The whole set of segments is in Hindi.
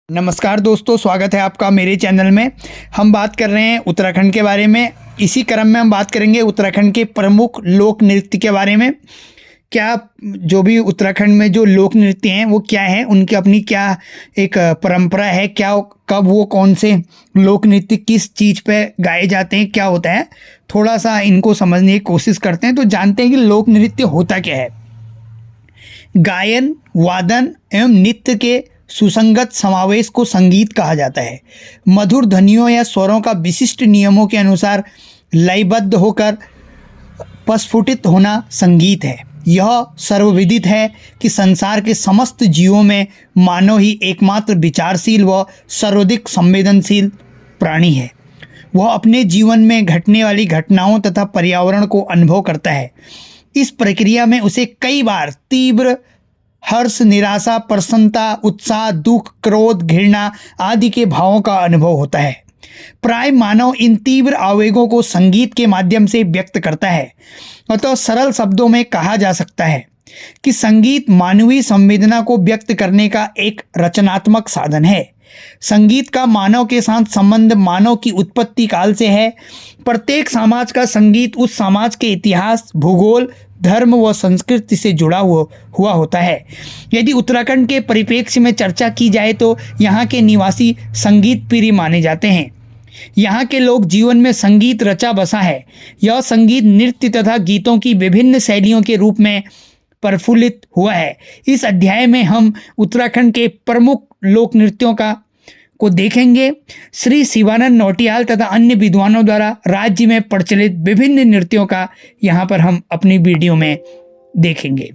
नमस्कार दोस्तों, स्वागत है आपका मेरे चैनल में। हम बात कर रहे हैं उत्तराखंड के बारे में। इसी क्रम में हम बात करेंगे उत्तराखंड के प्रमुख लोक नृत्य के बारे में। क्या जो भी उत्तराखंड में जो लोक नृत्य हैं वो क्या है, उनकी अपनी क्या एक परंपरा है, क्या कब वो कौन से लोक नृत्य किस चीज़ पे गाए जाते हैं, क्या होता है, थोड़ा सा इनको समझने की कोशिश करते हैं। तो जानते हैं कि लोक नृत्य होता क्या है। गायन, वादन एवं नृत्य के सुसंगत समावेश को संगीत कहा जाता है। मधुर ध्वनियों या स्वरों का विशिष्ट नियमों के अनुसार लयबद्ध होकर प्रस्फुटित होना संगीत है। यह सर्वविदित है कि संसार के समस्त जीवों में मानव ही एकमात्र विचारशील व सर्वाधिक संवेदनशील प्राणी है। वह अपने जीवन में घटने वाली घटनाओं तथा पर्यावरण को अनुभव करता है। इस प्रक्रिया में उसे कई बार तीव्र हर्ष, निराशा, प्रसन्नता, उत्साह, दुख, क्रोध, घृणा आदि के भावों का अनुभव होता है। प्राय मानव इन तीव्र आवेगों को संगीत के माध्यम से व्यक्त करता है। अतः सरल शब्दों में कहा जा सकता है कि संगीत मानवीय संवेदना को व्यक्त करने का एक रचनात्मक साधन है। संगीत का मानव के साथ संबंध मानव की उत्पत्ति काल से है। प्रत्येक समाज का संगीत उस समाज के इतिहास, भूगोल, धर्म व संस्कृति से जुड़ा हुआ होता है। यदि उत्तराखंड के परिप्रेक्ष्य में चर्चा की जाए तो यहाँ के निवासी संगीत प्रिय माने जाते हैं। यहाँ के लोग जीवन में संगीत रचा बसा है। यह संगीत नृत्य तथा गीतों की विभिन्न शैलियों के रूप में प्रफुल्लित हुआ है। इस अध्याय में हम उत्तराखंड के प्रमुख लोक नृत्यों को देखेंगे। श्री शिवानंद नौटियाल तथा अन्य विद्वानों द्वारा राज्य में प्रचलित विभिन्न नृत्यों का यहाँ पर हम अपनी वीडियो में देखेंगे।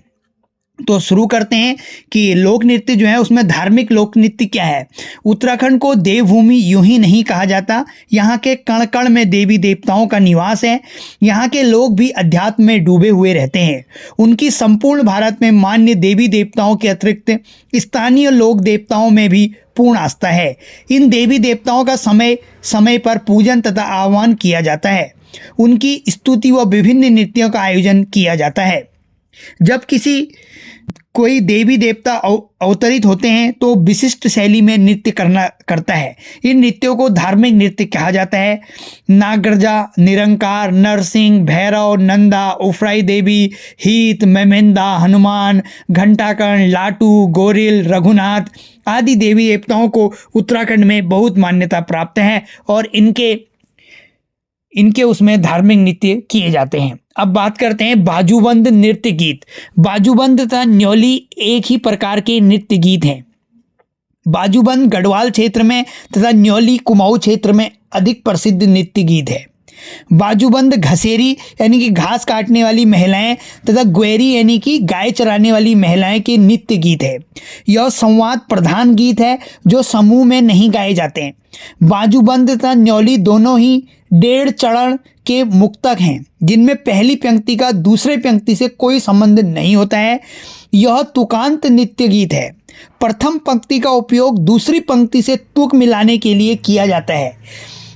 तो शुरू करते हैं कि लोक नृत्य जो है उसमें धार्मिक लोक नृत्य क्या है। उत्तराखंड को देवभूमि यूं ही नहीं कहा जाता। यहाँ के कण कण में देवी देवताओं का निवास है। यहाँ के लोग भी अध्यात्म में डूबे हुए रहते हैं। उनकी संपूर्ण भारत में मान्य देवी देवताओं के अतिरिक्त स्थानीय लोक देवताओं में भी पूर्ण आस्था है। इन देवी देवताओं का समय समय पर पूजन तथा आह्वान किया जाता है। उनकी स्तुति व विभिन्न नृत्यों का आयोजन किया जाता है। जब कोई देवी देवता अवतरित होते हैं तो विशिष्ट शैली में नृत्य करता है। इन नृत्यों को धार्मिक नृत्य कहा जाता है। नागरजा, निरंकार, नरसिंह, भैरव, नंदा, उफराई देवी, हीत, मेमेंदा, हनुमान, घंटाकर्ण, लाटू, गोरिल, रघुनाथ आदि देवी देवताओं को उत्तराखंड में बहुत मान्यता प्राप्त है और इनके उसमें धार्मिक नृत्य किए जाते हैं। अब बात करते हैं बाजूबंद नृत्य गीत। बाजूबंद तथा न्योली एक ही प्रकार के नृत्य गीत हैं। बाजूबंद गढ़वाल क्षेत्र में तथा न्योली कुमाऊं क्षेत्र में अधिक प्रसिद्ध नृत्य गीत है। बाजूबंद घसेरी यानी कि घास काटने वाली महिलाएं तथा ग्वेरी यानी कि गाय चराने वाली महिलाएं के नृत्य गीत है। यह संवाद प्रधान गीत है जो समूह में नहीं गाए जाते हैं। बाजूबंद तथा न्योली दोनों ही 1.5 चरण के मुक्तक हैं, जिनमें पहली पंक्ति का दूसरे पंक्ति से कोई संबंध नहीं होता है। यह तुकांत नृत्य गीत है। प्रथम पंक्ति का उपयोग दूसरी पंक्ति से तुक मिलाने के लिए किया जाता है।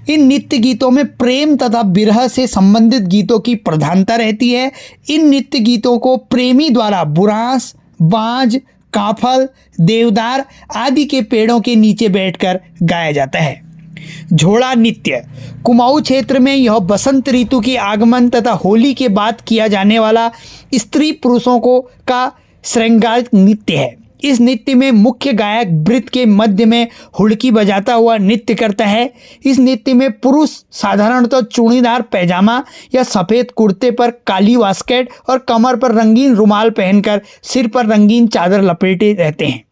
इन नृत्य गीतों में प्रेम तथा विरह से संबंधित गीतों की प्रधानता रहती है। इन नृत्य गीतों को प्रेमी द्वारा बुरांस, बांज, काफल, देवदार आदि के पेड़ों के नीचे बैठकर गाया जाता है। झोड़ा नृत्य कुमाऊं क्षेत्र में यह बसंत ऋतु के आगमन तथा होली के बाद किया जाने वाला स्त्री पुरुषों का श्रृंगार नृत्य है। इस नृत्य में मुख्य गायक वृत्त के मध्य में हुड़की बजाता हुआ नृत्य करता है। इस नृत्य में पुरुष साधारणतः चूड़ीदार पैजामा या सफ़ेद कुर्ते पर काली वास्केट और कमर पर रंगीन रुमाल पहनकर सिर पर रंगीन चादर लपेटे रहते हैं।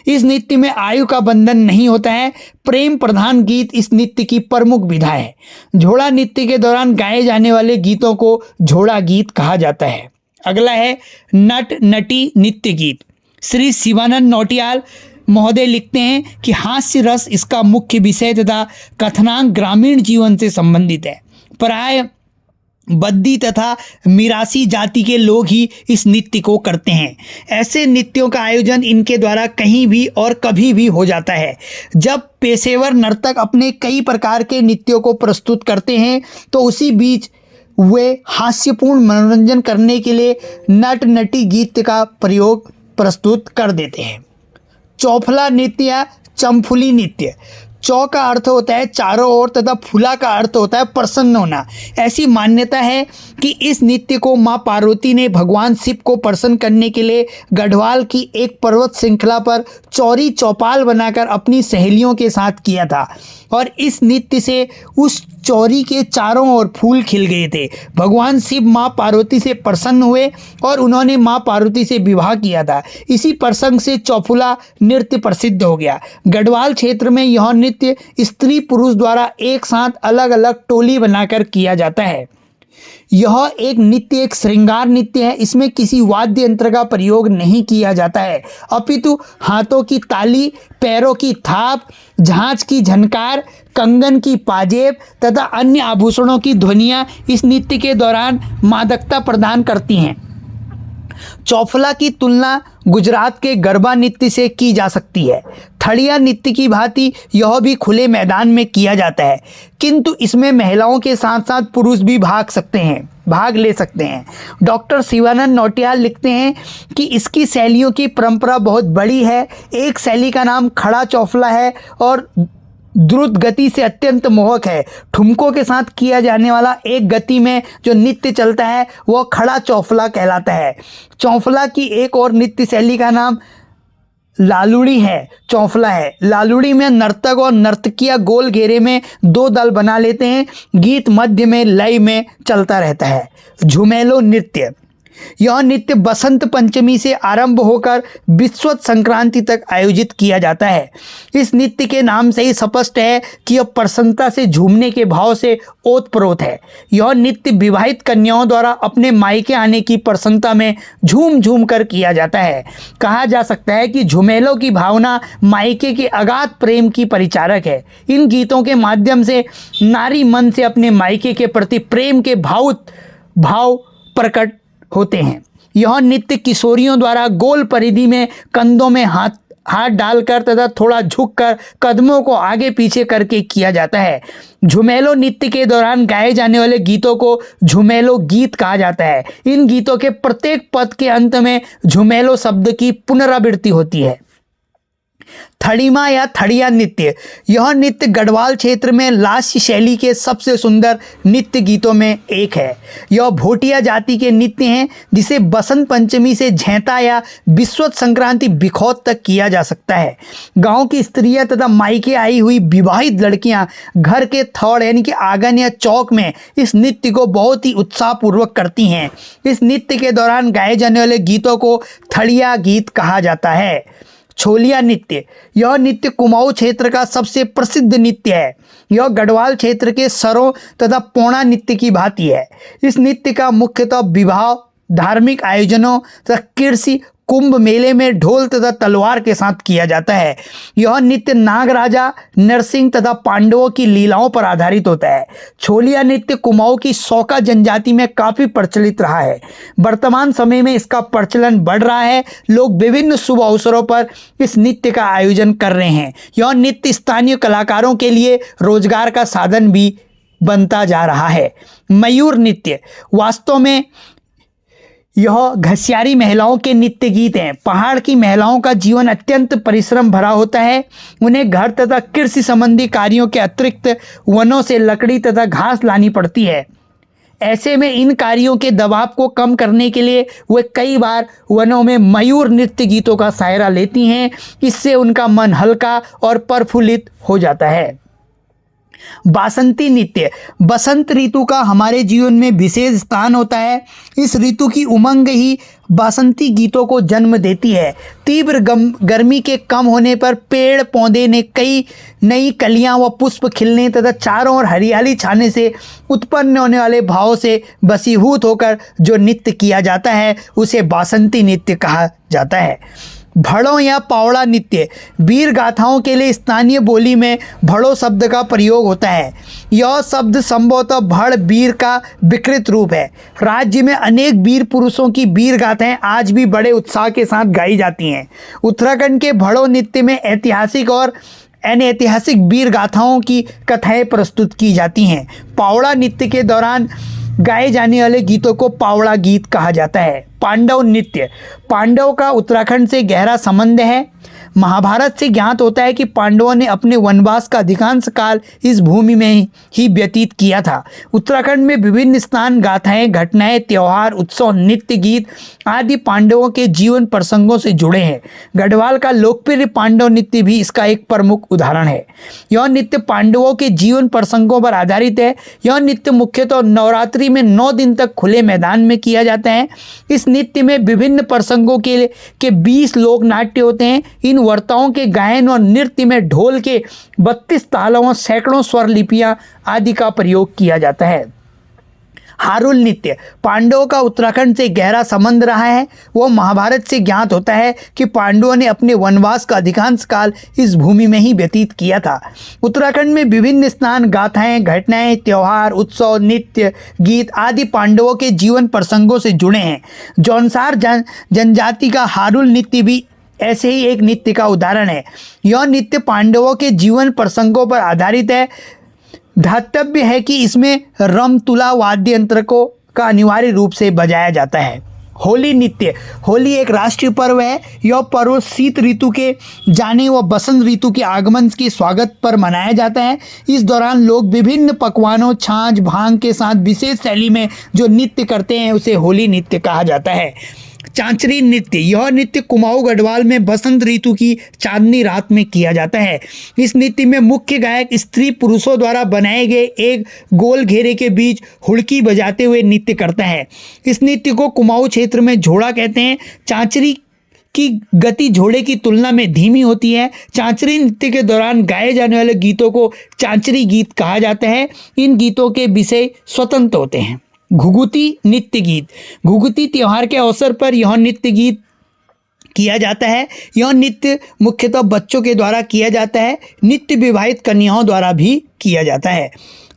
इस नृत्य में आयु का बंधन नहीं होता है। प्रेम प्रधान गीत इस नृत्य की प्रमुख विधा है। झोड़ा नृत्य के दौरान गाए जाने वाले गीतों को झोड़ा गीत कहा जाता है। अगला है नट नटी नृत्य गीत। श्री शिवानंद नौटियाल महोदय लिखते हैं कि हास्य रस इसका मुख्य विषय तथा कथनांक ग्रामीण जीवन से संबंधित है। प्राय बद्दी तथा मिरासी जाति के लोग ही इस नृत्य को करते हैं। ऐसे नृत्यों का आयोजन इनके द्वारा कहीं भी और कभी भी हो जाता है। जब पेशेवर नर्तक अपने कई प्रकार के नृत्यों को प्रस्तुत करते हैं तो उसी बीच वे हास्यपूर्ण मनोरंजन करने के लिए नट नटी गीत का प्रयोग प्रस्तुत कर देते हैं। चौफला नृत्य या चंफुली नृत्य। चौ का अर्थ होता है चारों ओर तथा फूला का अर्थ होता है प्रसन्न होना। ऐसी मान्यता है कि इस नृत्य को माँ पार्वती ने भगवान शिव को प्रसन्न करने के लिए गढ़वाल की एक पर्वत श्रृंखला पर चौरी चौपाल बनाकर अपनी सहेलियों के साथ किया था और इस नृत्य से उस चौरी के चारों ओर फूल खिल गए थे। भगवान शिव माँ पार्वती से प्रसन्न हुए और उन्होंने माँ पार्वती से विवाह किया था। इसी प्रसंग से चौफुला नृत्य प्रसिद्ध हो गया। गढ़वाल क्षेत्र में यह नृत्य स्त्री पुरुष द्वारा एक साथ अलग अलग टोली बनाकर किया जाता है। यह एक नृत्य एक श्रृंगार नृत्य है। इसमें किसी वाद्य यंत्र का प्रयोग नहीं किया जाता है, अपितु हाथों की ताली, पैरों की थाप, झांझ की झनकार, कंगन की पाजेब तथा अन्य आभूषणों की ध्वनियाँ इस नृत्य के दौरान मादकता प्रदान करती हैं। चौफला की तुलना गुजरात के गरबा नृत्य से की जा सकती है। थड़िया नृत्य की भांति यह भी खुले मैदान में किया जाता है, किंतु इसमें महिलाओं के साथ साथ पुरुष भी भाग ले सकते हैं। डॉक्टर शिवानंद नौटियाल लिखते हैं कि इसकी शैलियों की परंपरा बहुत बड़ी है। एक शैली का नाम खड़ा चौफला है और द्रुत गति से अत्यंत मोहक है। ठुमकों के साथ किया जाने वाला एक गति में जो नृत्य चलता है वह खड़ा चौफला कहलाता है। चौफला की एक और नृत्य शैली का नाम लालुड़ी है, चौफला है। लालुड़ी में नर्तक और नर्तकियां गोल घेरे में दो दल बना लेते हैं। गीत मध्य में लय में चलता रहता है। झुमेलो नृत्य, यह नृत्य बसंत पंचमी से आरंभ होकर विश्वत संक्रांति तक आयोजित किया जाता है। इस नृत्य के नाम से ही स्पष्ट है कि यह प्रसन्नता से झूमने के भाव से ओतप्रोत है। यह नृत्य विवाहित कन्याओं द्वारा अपने मायके आने की प्रसन्नता में झूम झूम कर किया जाता है। कहा जा सकता है कि झुमेलों की भावना मायके के अगाध प्रेम की परिचारक है। इन गीतों के माध्यम से नारी मन से अपने मायके के प्रति प्रेम के भाव प्रकट होते हैं। यह नृत्य किशोरियों द्वारा गोल परिधि में कंधों में हाथ डालकर तथा थोड़ा झुककर कदमों को आगे पीछे करके किया जाता है। झुमेलो नृत्य के दौरान गाए जाने वाले गीतों को झुमेलो गीत कहा जाता है। इन गीतों के प्रत्येक पद के अंत में झुमेलो शब्द की पुनरावृत्ति होती है। थड़ीमा या थड़िया नृत्य, यह नृत्य गढ़वाल क्षेत्र में लास्य शैली के सबसे सुंदर नृत्य गीतों में एक है। यह भोटिया जाति के नृत्य हैं जिसे बसंत पंचमी से झैंता या विश्वत संक्रांति बिखौत तक किया जा सकता है। गांव की स्त्रियां तथा मायके आई हुई विवाहित लड़कियां घर के थौड़ यानी कि आंगन या चौक में इस नृत्य को बहुत ही उत्साहपूर्वक करती हैं। इस नृत्य के दौरान गाए जाने वाले गीतों को थड़िया गीत कहा जाता है। छोलिया नृत्य, यह नृत्य कुमाऊं क्षेत्र का सबसे प्रसिद्ध नृत्य है। यह गढ़वाल क्षेत्र के सरों तथा पोणा नृत्य की भांति है। इस नृत्य का मुख्यतः विवाह, धार्मिक आयोजनों तथा कृषि कुंभ मेले में ढोल तथा तलवार के साथ किया जाता है। यह नृत्य नागराजा, नरसिंह तथा पांडवों की लीलाओं पर आधारित होता है। छोलिया नृत्य कुमाऊं की सौका जनजाति में काफ़ी प्रचलित रहा है। वर्तमान समय में इसका प्रचलन बढ़ रहा है। लोग विभिन्न शुभ अवसरों पर इस नृत्य का आयोजन कर रहे हैं। यह नृत्य स्थानीय कलाकारों के लिए रोजगार का साधन भी बनता जा रहा है। मयूर नृत्य, वास्तव में यह घसियारी महिलाओं के नृत्य गीत हैं। पहाड़ की महिलाओं का जीवन अत्यंत परिश्रम भरा होता है। उन्हें घर तथा कृषि संबंधी कार्यों के अतिरिक्त वनों से लकड़ी तथा घास लानी पड़ती है। ऐसे में इन कार्यों के दबाव को कम करने के लिए वे कई बार वनों में मयूर नृत्य गीतों का सहारा लेती हैं। इससे उनका मन हल्का और प्रफुल्लित हो जाता है। बासंती नृत्य, बसंत ऋतु का हमारे जीवन में विशेष स्थान होता है। इस ऋतु की उमंग ही बासंती गीतों को जन्म देती है। तीव्र गर्मी के कम होने पर पेड़ पौधे ने कई नई कलियां व पुष्प खिलने तथा चारों ओर हरियाली छाने से उत्पन्न होने वाले भाव से वशीभूत होकर जो नृत्य किया जाता है उसे बासंती नृत्य कहा जाता है। भड़ों या पावड़ा नृत्य, वीर गाथाओं के लिए स्थानीय बोली में भड़ो शब्द का प्रयोग होता है। यह शब्द संभवतः भड़ वीर का विकृत रूप है। राज्य में अनेक वीर पुरुषों की वीर गाथाएं आज भी बड़े उत्साह के साथ गाई जाती हैं। उत्तराखंड के भड़ो नृत्य में ऐतिहासिक और अनैतिहासिक वीर गाथाओं की कथाएं प्रस्तुत की जाती हैं। पावड़ा नृत्य के दौरान गाए जाने वाले गीतों को पावड़ा गीत कहा जाता है। पांडव नृत्य, पांडव का उत्तराखंड से गहरा संबंध है। महाभारत से ज्ञात होता है कि पांडवों ने अपने वनवास का अधिकांश काल इस भूमि में ही व्यतीत किया था। उत्तराखंड में विभिन्न स्नान गाथाएं, घटनाएं, त्योहार, उत्सव, नृत्य, गीत आदि पांडवों के जीवन प्रसंगों से जुड़े हैं। गढ़वाल का लोकप्रिय पांडव नृत्य भी इसका एक प्रमुख उदाहरण है। यह नृत्य पांडवों के जीवन प्रसंगों पर आधारित है। यह नृत्य मुख्यतः नवरात्रि में 9 दिन तक खुले मैदान में किया जाता है। इस नृत्य में विभिन्न प्रसंगों के 20 लोक नाट्य होते हैं। इन वार्ताओं के गायन और नृत्य में ढोल के 32 तालों, सैकड़ों स्वर लिपियां आदि का प्रयोग किया जाता है। हारुल नृत्य पांडवों का उत्तराखंड से गहरा संबंध रहा है। वह महाभारत से ज्ञात होता है कि पांडवों ने अपने वनवास का अधिकांश काल इस भूमि में ही व्यतीत किया था। उत्तराखंड में विभिन्न स्नान गाथाएं, घटनाएं, त्योहार, उत्सव, नृत्य, गीत आदि पांडवों के जीवन प्रसंगों से जुड़े हैं। जौनसार जनजाति का हारुल नृत्य भी ऐसे ही एक नृत्य का उदाहरण है। यह नृत्य पांडवों के जीवन प्रसंगों पर आधारित है। ध्यातव्य है कि इसमें रमतुला वाद्य यंत्र का अनिवार्य रूप से बजाया जाता है। होली नृत्य होली एक राष्ट्रीय पर्व है। यह पर्व शीत ऋतु के जाने व बसंत ऋतु के आगमन के स्वागत पर मनाया जाता है। इस दौरान लोग विभिन्न पकवानों, छाछ, भांग के साथ विशेष शैली में जो नृत्य करते हैं उसे होली नृत्य कहा जाता है। चांचरी नृत्य यह नृत्य कुमाऊं गढ़वाल में बसंत ऋतु की चांदनी रात में किया जाता है। इस नृत्य में मुख्य गायक स्त्री पुरुषों द्वारा बनाए गए एक गोल घेरे के बीच हुड़की बजाते हुए नृत्य करता है। इस नृत्य को कुमाऊं क्षेत्र में झोड़ा कहते हैं। चांचरी की गति झोड़े की तुलना में धीमी होती है। चांचरी नृत्य के दौरान गाए जाने वाले गीतों को चांचरी गीत कहा जाता है। इन गीतों के विषय स्वतंत्र होते हैं। घुघुती नृत्य गीत घुघुती त्योहार के अवसर पर यह नृत्य गीत किया जाता है। यह नृत्य मुख्यतः बच्चों के द्वारा किया जाता है। नृत्य विवाहित कन्याओं द्वारा भी किया जाता है।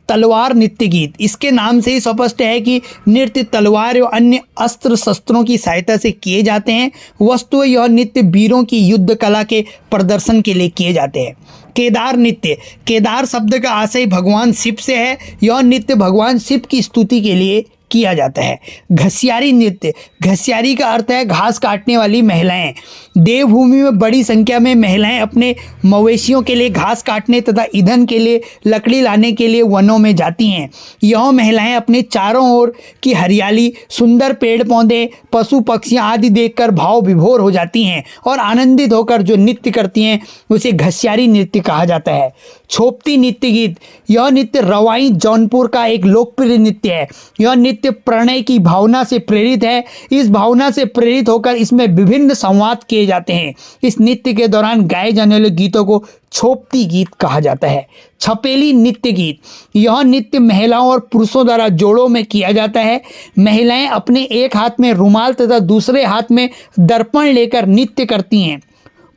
तलवार नृत्य गीत इसके नाम से ही स्पष्ट है कि नृत्य तलवार और अन्य अस्त्र शस्त्रों की सहायता से किए जाते हैं। वस्तुतः यह नृत्य वीरों की युद्ध कला के प्रदर्शन के लिए किए जाते हैं। केदार नृत्य केदार शब्द का आशय भगवान शिव से है। यह नृत्य भगवान शिव की स्तुति के लिए किया जाता है। घसियारी नृत्य घसियारी का अर्थ है घास काटने वाली महिलाएं। देवभूमि में बड़ी संख्या में महिलाएं अपने मवेशियों के लिए घास काटने तथा ईंधन के लिए लकड़ी लाने के लिए वनों में जाती हैं। यह महिलाएं अपने चारों ओर की हरियाली, सुंदर पेड़ पौधे, पशु पक्षियां आदि देखकर भाव विभोर हो जाती हैं और आनंदित होकर जो नृत्य करती हैं उसे घसियारी नृत्य कहा जाता है। छोपती नृत्य गीत यह नृत्य रवाई जौनपुर का एक लोकप्रिय नृत्य है। यह नृत्य प्रणय की भावना से प्रेरित है। इस भावना से प्रेरित होकर इसमें विभिन्न संवाद किए जाते हैं। इस नृत्य के दौरान गाए जाने वाले गीतों को छोपती गीत कहा जाता है। छपेली नृत्य गीत यह नृत्य महिलाओं और पुरुषों द्वारा जोड़ों में किया जाता है। महिलाएं अपने एक हाथ में रुमाल तथा दूसरे हाथ में दर्पण लेकर नृत्य करती हैं।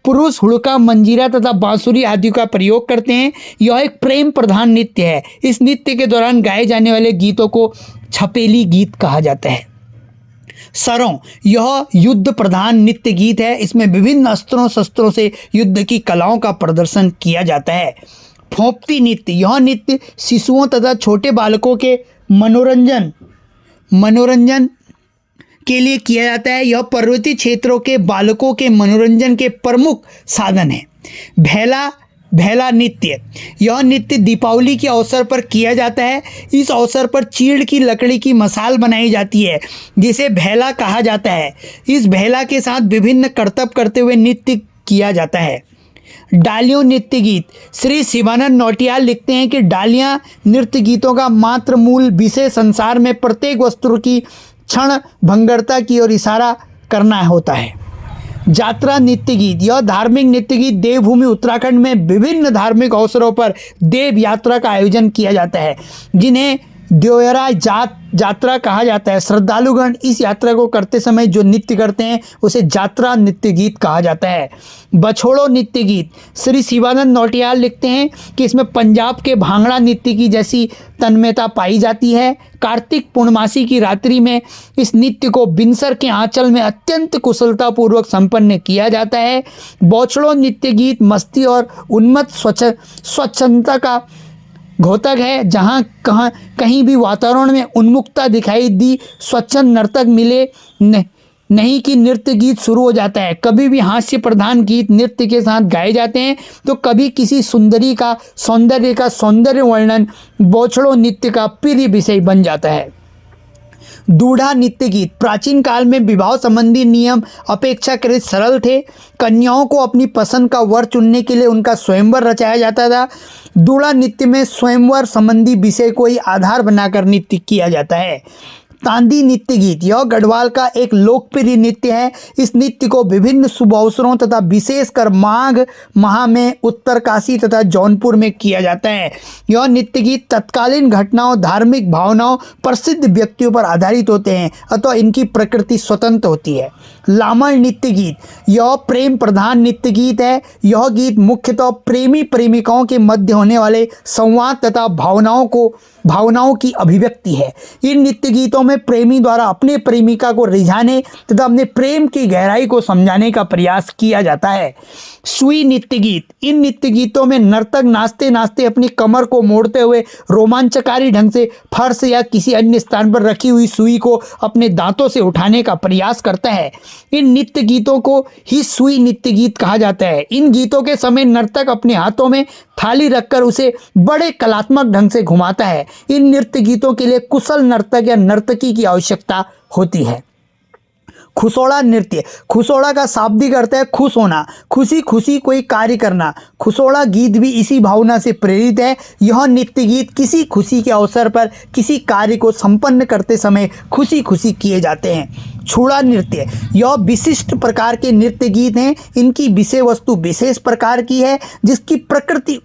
पुरुष हुड़का, मंजीरा तथा बांसुरी आदि का प्रयोग करते हैं। यह एक प्रेम प्रधान नृत्य है। इस नृत्य के दौरान गाए जाने वाले गीतों को छपेली गीत कहा जाता है। सरों यह युद्ध प्रधान नृत्य गीत है। इसमें विभिन्न अस्त्रों शस्त्रों से युद्ध की कलाओं का प्रदर्शन किया जाता है। फोंपती नृत्य यह नृत्य शिशुओं तथा छोटे बालकों के मनोरंजन के लिए किया जाता है। यह पर्वतीय क्षेत्रों के बालकों के मनोरंजन के प्रमुख साधन है। भैला नृत्य यह नृत्य दीपावली के अवसर पर किया जाता है। इस अवसर पर चीड़ की लकड़ी की मसाल बनाई जाती है जिसे भैला कहा जाता है। इस भैला के साथ विभिन्न करतब करते हुए नृत्य किया जाता है। डालियों नृत्य गीत श्री शिवानंद नौटियाल लिखते हैं कि डालियां नृत्य गीतों का मात्र मूल विषय संसार में प्रत्येक वस्तु की क्षण भंगुरता की ओर इशारा करना होता है। यात्रा नृत्य गीत यह धार्मिक नृत्य गीत देवभूमि उत्तराखंड में विभिन्न धार्मिक अवसरों पर देव यात्रा का आयोजन किया जाता है जिन्हें द्योयरा यात्रा कहा जाता है। श्रद्धालुगण इस यात्रा को करते समय जो नृत्य करते हैं उसे यात्रा नृत्य गीत कहा जाता है। बछोड़ो नृत्य गीत श्री शिवानंद नौटियाल लिखते हैं कि इसमें पंजाब के भांगड़ा नृत्य की जैसी तन्मयता पाई जाती है। कार्तिक पूर्णमासी की रात्रि में इस नृत्य को बिनसर के आंचल में अत्यंत कुशलतापूर्वक संपन्न किया जाता है। बछड़ो नृत्य गीत मस्ती और उन्मत्त स्वच्छंदता का घोतक है। जहाँ कहीं भी वातावरण में उन्मुखता दिखाई दी, स्वच्छंद नर्तक मिले नहीं कि नृत्य गीत शुरू हो जाता है। कभी भी हास्य प्रधान गीत नृत्य के साथ गाए जाते हैं, तो कभी किसी सुंदरी का सौंदर्य वर्णन बौछड़ों नृत्य का प्रिय विषय बन जाता है। दूढ़ा नृत्य गीत प्राचीन काल में विवाह संबंधी नियम अपेक्षाकृत सरल थे। कन्याओं को अपनी पसंद का वर चुनने के लिए उनका स्वयंवर रचाया जाता था। दूढ़ा नृत्य में स्वयंवर संबंधी विषय को ही आधार बनाकर नृत्य किया जाता है। तांदी नृत्य गीत यह गढ़वाल का एक लोकप्रिय नृत्य है। इस नृत्य को विभिन्न शुभ अवसरों तथा विशेषकर माघ माह में उत्तरकाशी तथा जौनपुर में किया जाता है। यह नृत्य गीत तत्कालीन घटनाओं, धार्मिक भावनाओं, प्रसिद्ध व्यक्तियों पर आधारित होते हैं, अतः इनकी प्रकृति स्वतंत्र होती है। लामड़ नृत्य गीत यह प्रेम प्रधान नृत्य गीत है। यह गीत मुख्यतः प्रेमी प्रेमिकाओं के मध्य होने वाले संवाद तथा भावनाओं की अभिव्यक्ति है। इन नृत्य गीतों में प्रेमी द्वारा अपने प्रेमिका को रिझाने तथा अपने प्रेम की गहराई को समझाने का प्रयास किया जाता है। सुई नृत्य गीत इन नृत्य गीतों में नर्तक नाचते नाचते अपनी कमर को मोड़ते हुए रोमांचकारी ढंग से फर्श या किसी अन्य स्थान पर रखी हुई सुई को अपने दांतों से उठाने का प्रयास करता है। इन नृत्य गीतों को ही सुई नृत्य गीत कहा जाता है। इन गीतों के समय नर्तक अपने हाथों में थाली रखकर उसे बड़े कलात्मक ढंग से घुमाता है। इन नृत्य गीतों के लिए कुशल नर्तक या नर्तकी की आवश्यकता होती है। खुसोड़ा नृत्य खुसोड़ा का शाब्दिक अर्थ है खुश होना, खुशी खुशी कोई कार्य करना। खुसोड़ा गीत भी इसी भावना से प्रेरित है। यह नृत्य गीत किसी खुशी के अवसर पर किसी कार्य को संपन्न करते समय खुशी खुशी किए जाते हैं। छुड़ा नृत्य यह विशिष्ट प्रकार के नृत्य गीत हैं। इनकी विषय वस्तु विशेष प्रकार की है, जिसकी प्रकृति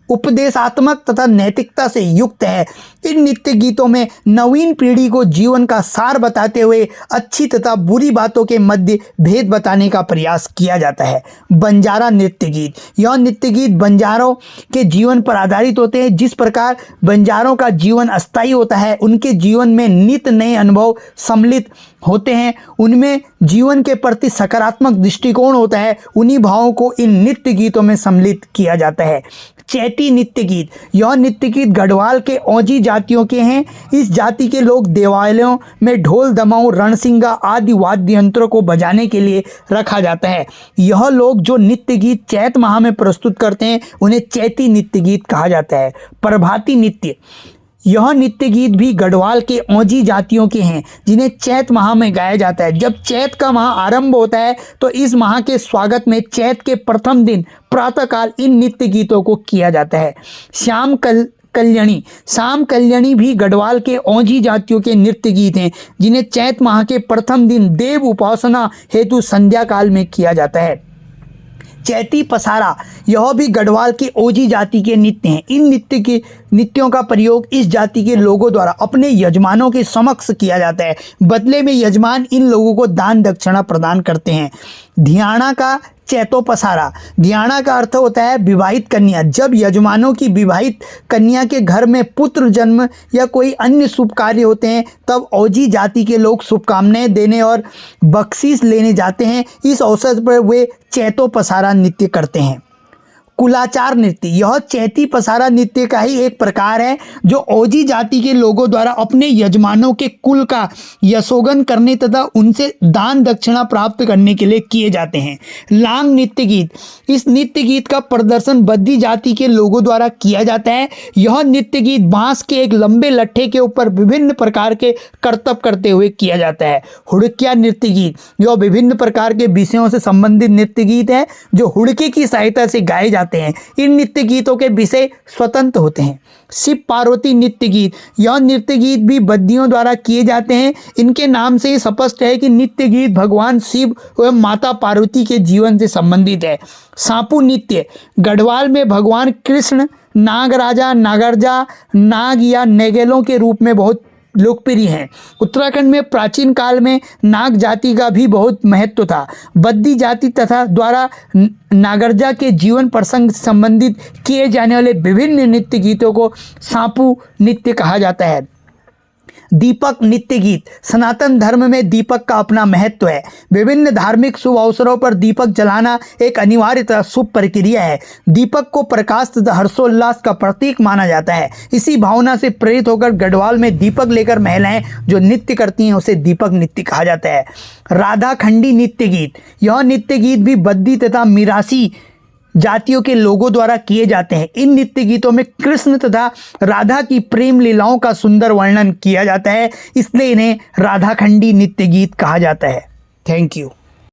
उपदेशात्मक तथा नैतिकता से युक्त है। इन नृत्य गीतों में नवीन पीढ़ी को जीवन का सार बताते हुए अच्छी तथा बुरी बातों के मध्य भेद बताने का प्रयास किया जाता है। बंजारा नृत्य गीत यह नृत्य गीत बंजारों के जीवन पर आधारित होते हैं। जिस प्रकार बंजारों का जीवन अस्थायी होता है, उनके जीवन में नित्य नए अनुभव सम्मिलित होते हैं, उनमें जीवन के प्रति सकारात्मक दृष्टिकोण होता है। उन्हीं भावों को इन नृत्य गीतों में सम्मिलित किया जाता है। चैती नृत्य गीत यह नृत्य गीत गढ़वाल के ओंजी जातियों के हैं। इस जाति के लोग देवालयों में ढोल, दमाऊ, रणसिंगा आदि वाद्य यंत्रों को बजाने के लिए रखा जाता है। यह लोग जो नृत्य गीत चैत माह में प्रस्तुत करते हैं, उन्हें चैती नृत्य गीत कहा जाता है। प्रभाती नृत्य यह नृत्य गीत भी गढ़वाल के ओंजी जातियों के हैं, जिन्हें चैत माह में गाया जाता है। जब चैत का माह आरंभ होता है, तो इस माह के स्वागत में चैत के प्रथम दिन प्रातःकाल इन नृत्य गीतों को किया जाता है। श्याम कल्याणी भी गढ़वाल के ओंजी जातियों के नृत्य गीत हैं, जिन्हें चैत माह के प्रथम दिन देव उपासना हेतु संध्या काल में किया जाता है। चैती पसारा यह भी गढ़वाल के ओजी जाति के नृत्य हैं। इन नृत्यों का प्रयोग इस जाति के लोगों द्वारा अपने यजमानों के समक्ष किया जाता है। बदले में यजमान इन लोगों को दान दक्षिणा प्रदान करते हैं। धियाणा का चैतो पसारा धियाणा का अर्थ होता है विवाहित कन्या। जब यजमानों की विवाहित कन्या के घर में पुत्र जन्म या कोई अन्य शुभ कार्य होते हैं, तब ओजी जाति के लोग शुभकामनाएं देने और बख्शीश लेने जाते हैं। इस अवसर पर वे चैतो पसारा नृत्य करते हैं। कुलाचार नृत्य यह चैती पसारा नृत्य का ही एक प्रकार है, जो ओजी जाति के लोगों द्वारा अपने यजमानों के कुल का यशोगन करने तथा उनसे दान दक्षिणा प्राप्त करने के लिए किए जाते हैं। लांग नृत्य गीत इस नृत्य गीत का प्रदर्शन बद्दी जाति के लोगों द्वारा किया जाता है। यह नृत्य गीत बांस के एक लंबे लट्ठे के ऊपर विभिन्न प्रकार के करतब करते हुए किया जाता है। हुड़किया नृत्य गीत यह विभिन्न प्रकार के विषयों से संबंधित नृत्य गीत है, जो हुड़के की सहायता से गाए जाते हैं। इन नृत्य गीतों के विषय स्वतंत्र होते हैं। शिव पार्वती नृत्य गीत यह नृत्य गीत भी बद्दियों द्वारा किए जाते हैं। इनके नाम से ही स्पष्ट है कि नृत्य गीत भगवान शिव एवं माता पार्वती के जीवन से संबंधित है। सांपू नृत्य गढ़वाल में भगवान कृष्ण नागराजा, नागरजा, नाग या नेगेलों के रूप में बहुत लोकप्रिय हैं। उत्तराखंड में प्राचीन काल में नाग जाति का भी बहुत महत्व था। बद्दी जाति तथा द्वारा नागरजा के जीवन प्रसंग से संबंधित किए जाने वाले विभिन्न नृत्य गीतों को सांपू नृत्य कहा जाता है। दीपक नृत्य गीत। सनातन धर्म में दीपक का अपना महत्व है। विभिन्न धार्मिक शुभ अवसरों पर दीपक जलाना एक अनिवार्य तथा शुभ प्रक्रिया है। दीपक को प्रकाश तथा हर्षोल्लास का प्रतीक माना जाता है। इसी भावना से प्रेरित होकर गढ़वाल में दीपक लेकर महिलाएं जो नृत्य करती हैं उसे दीपक नृत्य कहा जाता है। राधाखंडी नृत्य गीत। यह नृत्य गीत भी बद्दी तथा मिरासी जातियों के लोगों द्वारा किए जाते हैं। इन नृत्य गीतों में कृष्ण तथा राधा की प्रेम लीलाओं का सुंदर वर्णन किया जाता है, इसलिए इन्हें राधाखंडी नृत्य गीत कहा जाता है। Thank you.